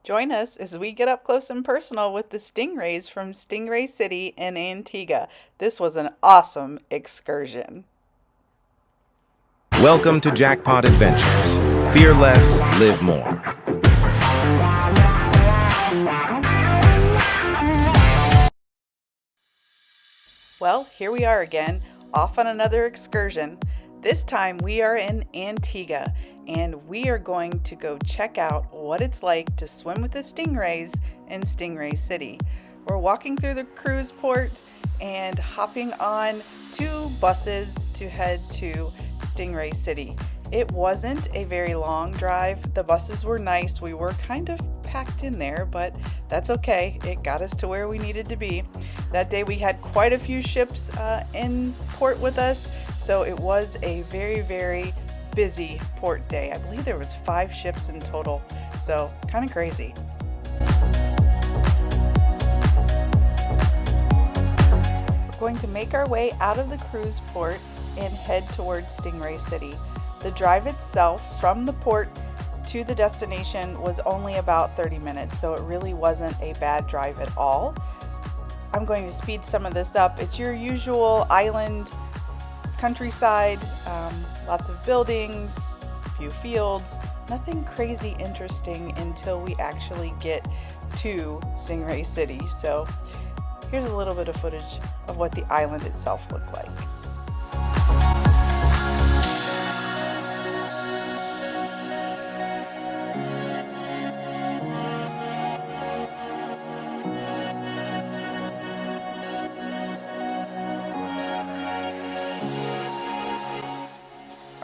Join us as we get up close and personal with the stingrays from Stingray City in Antigua. This was an awesome excursion. Welcome to Jackpot Adventures. Fear less, live more. Well, here we are again, off on another excursion. This time we are in Antigua, and we are going to go check out what it's like to swim with the stingrays in Stingray City. We're walking through the cruise port and hopping on 2 buses to head to Stingray City. It wasn't a very long drive. The buses were nice. We were kind of packed in there, but that's okay. It got us to where we needed to be. That day we had quite a few ships in port with us, so it was a very, very busy port day. I believe there was 5 ships in total, so kind of crazy. We're going to make our way out of the cruise port and head towards Stingray City. The drive itself from the port to the destination was only about 30 minutes, so it really wasn't a bad drive at all. I'm going to speed some of this up. It's your usual island countryside, lots of buildings, a few fields, nothing crazy interesting until we actually get to Stingray City. So here's a little bit of footage of what the island itself looked like.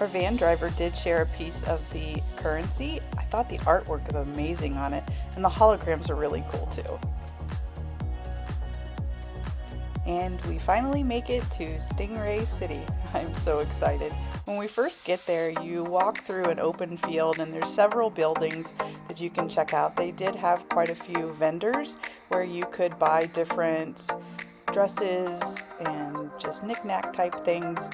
Our van driver did share a piece of the currency. I thought the artwork is amazing on it, and the holograms are really cool too. And we finally make it to Stingray City. I'm so excited. When we first get there, you walk through an open field and there's several buildings that you can check out. They did have quite a few vendors where you could buy different dresses and just knick-knack type things.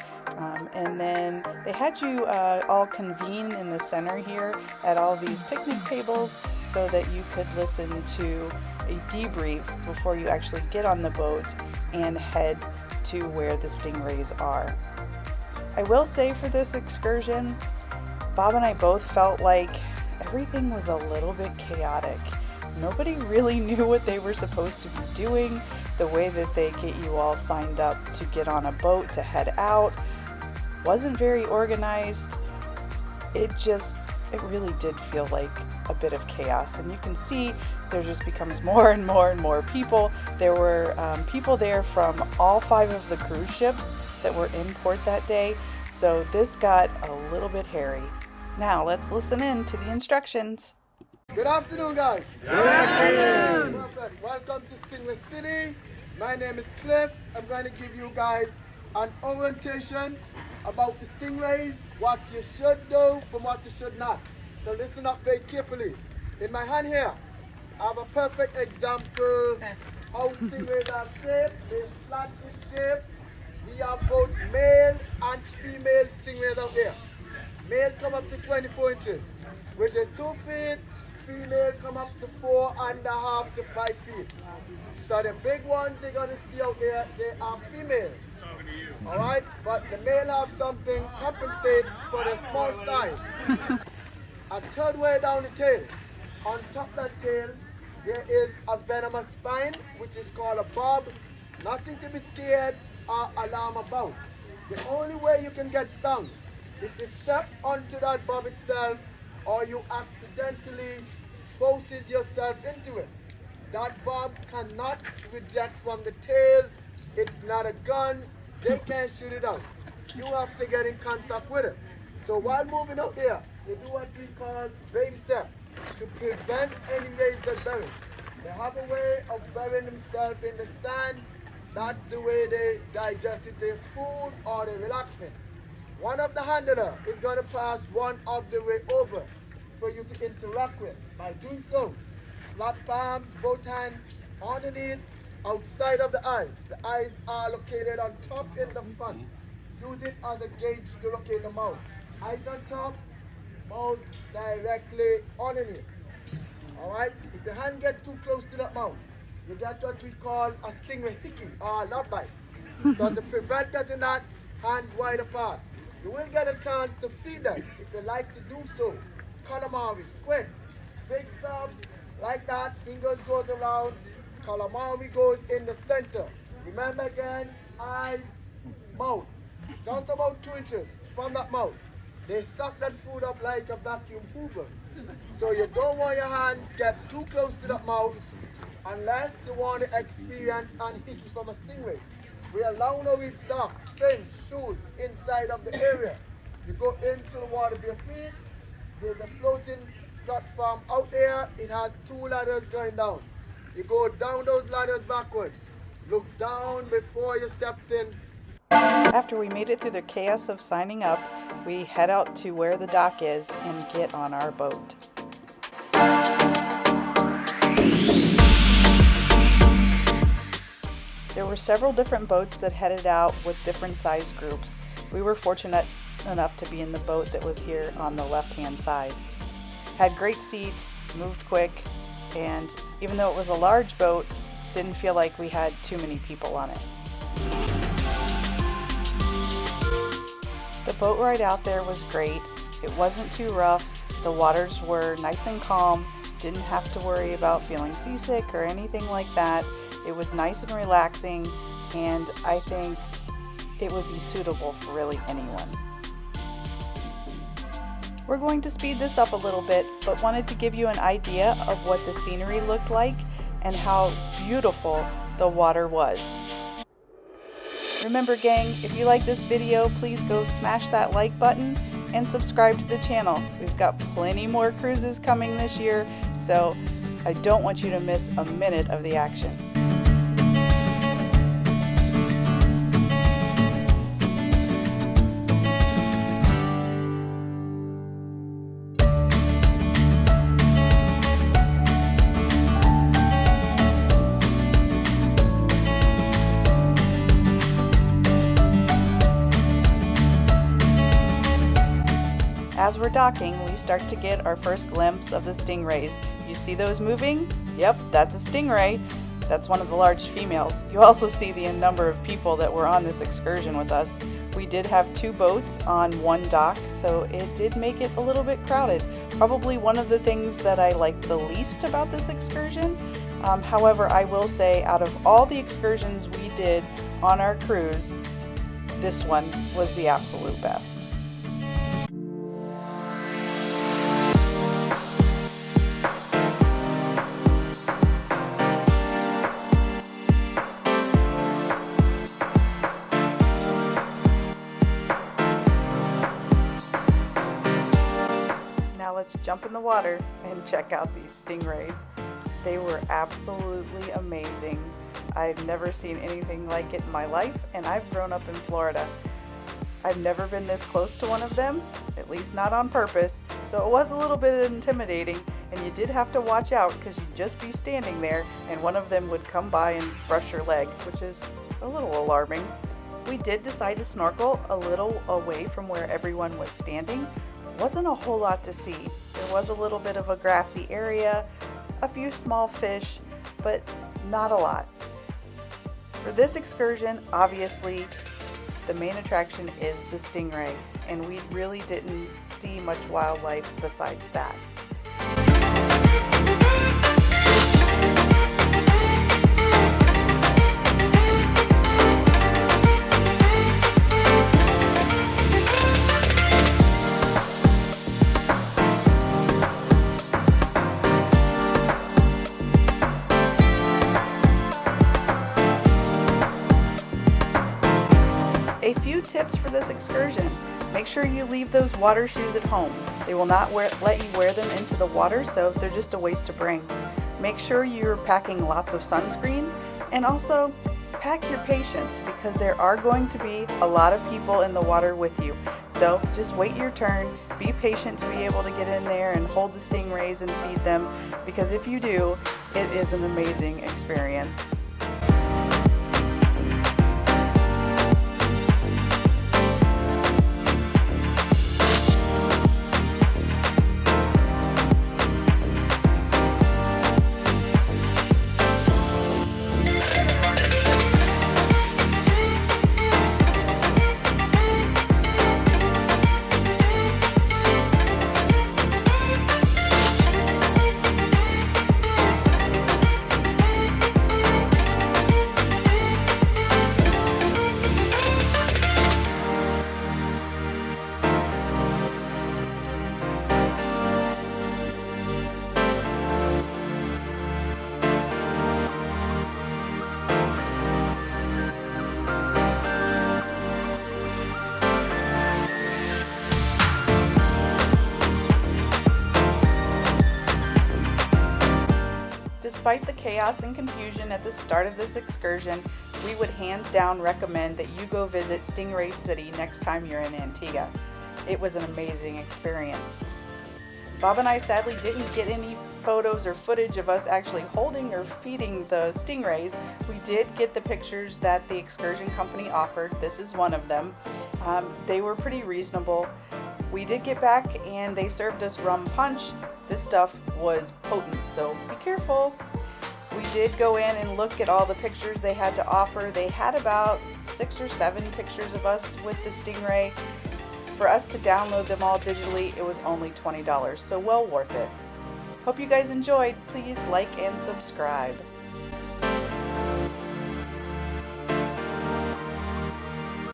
And then they had you all convene in the center here at all these picnic tables so that you could listen to a debrief before you actually get on the boat and head to where the stingrays are. I will say for this excursion, Bob and I both felt like everything was a little bit chaotic. Nobody really knew what they were supposed to be doing. The way that they get you all signed up to get on a boat to head out wasn't very organized. It really did feel like a bit of chaos, and you can see there just becomes more and more and more people. There were people there from all 5 of the cruise ships that were in port that day, so this got a little bit hairy. Now let's listen in to the instructions. Good afternoon, guys. Good afternoon. Perfect. Welcome to Stingray City. My name is Cliff. I'm going to give you guys an orientation about the stingrays, what you should do from what you should not. So listen up very carefully. In my hand here, I have a perfect example how stingrays are shaped. They're flat in shape. We have both male and female stingrays out there. Male come up to 24 inches, which is 2 feet. Female come up to 4.5 to 5 feet. So the big ones you're going to see out there, they are female. Alright, but the male have something compensate for the small size. A third way down the tail. On top of that tail, there is a venomous spine, which is called a bob. Nothing to be scared or alarm about. The only way you can get stung if you step onto that bob itself or you accidentally forces yourself into it. That bob cannot reject from the tail. It's not a gun. They can't shoot it out. You have to get in contact with it. So while moving out there, you do what we call baby steps to prevent any rays that bury. They have a way of burying themselves in the sand. That's the way they digest their food or they're relaxing. One of the handler is going to pass one of the way over for you to interact with. By doing so, flat palms, both hands underneath, outside of the eyes. The eyes are located on top in the front. Use it as a gauge to locate the mouth. Eyes on top, mouth directly underneath. Alright? If If your hand gets too close to that mouth, you get what we call a stingray hickey or a love bite. So to prevent getting that, hands wide apart. You will get a chance to feed them if you like to do so. Calamari, squid, big crab, like that, fingers goes around, calamari goes in the center. Remember again, eyes, mouth, just about 2 inches from that mouth. They suck that food up like a vacuum hoover. So you don't want your hands get too close to that mouth unless you want to experience an hickey from a stingray. We allow no with socks, fins, shoes inside of the area. You go into the water with your feet. There's a floating platform out there. It has 2 ladders going down. You go down those ladders backwards. Look down before you step in. After we made it through the chaos of signing up, we head out to where the dock is and get on our boat. There were several different boats that headed out with different size groups. We were fortunate enough to be in the boat that was here on the left-hand side. Had great seats, moved quick, and even though it was a large boat, didn't feel like we had too many people on it. The boat ride out there was great. It wasn't too rough. The waters were nice and calm. Didn't have to worry about feeling seasick or anything like that. It was nice and relaxing, and I think it would be suitable for really anyone. We're going to speed this up a little bit, but wanted to give you an idea of what the scenery looked like and how beautiful the water was. Remember gang, if you like this video, please go smash that like button and subscribe to the channel. We've got plenty more cruises coming this year, so I don't want you to miss a minute of the action. As we're docking, we start to get our first glimpse of the stingrays. You see those moving? Yep, that's a stingray. That's one of the large females. You also see the number of people that were on this excursion with us. We did have 2 boats on one dock, so it did make it a little bit crowded. Probably one of the things that I liked the least about this excursion. However, I will say out of all the excursions we did on our cruise, this one was the absolute best. Let's jump in the water and check out these stingrays. They were absolutely amazing. I've never seen anything like it in my life, and I've grown up in Florida. I've never been this close to one of them, at least not on purpose, so it was a little bit intimidating, and you did have to watch out because you'd just be standing there and one of them would come by and brush your leg, which is a little alarming. We did decide to snorkel a little away from where everyone was standing. Wasn't a whole lot to see. There was a little bit of a grassy area, a few small fish, but not a lot. For this excursion, obviously, the main attraction is the stingray, and we really didn't see much wildlife besides that. A few tips for this excursion. Make sure you leave those water shoes at home. They will not let you wear them into the water, so they're just a waste to bring. Make sure you're packing lots of sunscreen, and also pack your patience because there are going to be a lot of people in the water with you. So just wait your turn, be patient to be able to get in there and hold the stingrays and feed them, because if you do, it is an amazing experience. despite the chaos and confusion at the start of this excursion, we would hands down recommend that you go visit Stingray City next time you're in Antigua. It was an amazing experience. Bob and I sadly didn't get any photos or footage of us actually holding or feeding the stingrays. We did get the pictures that the excursion company offered. This is one of them. They were pretty reasonable. We did get back and they served us rum punch. This stuff was potent, so be careful. We did go in and look at all the pictures they had to offer. They had about 6 or 7 pictures of us with the stingray. For us to download them all digitally, it was only $20, so well worth it. Hope you guys enjoyed. Please like and subscribe.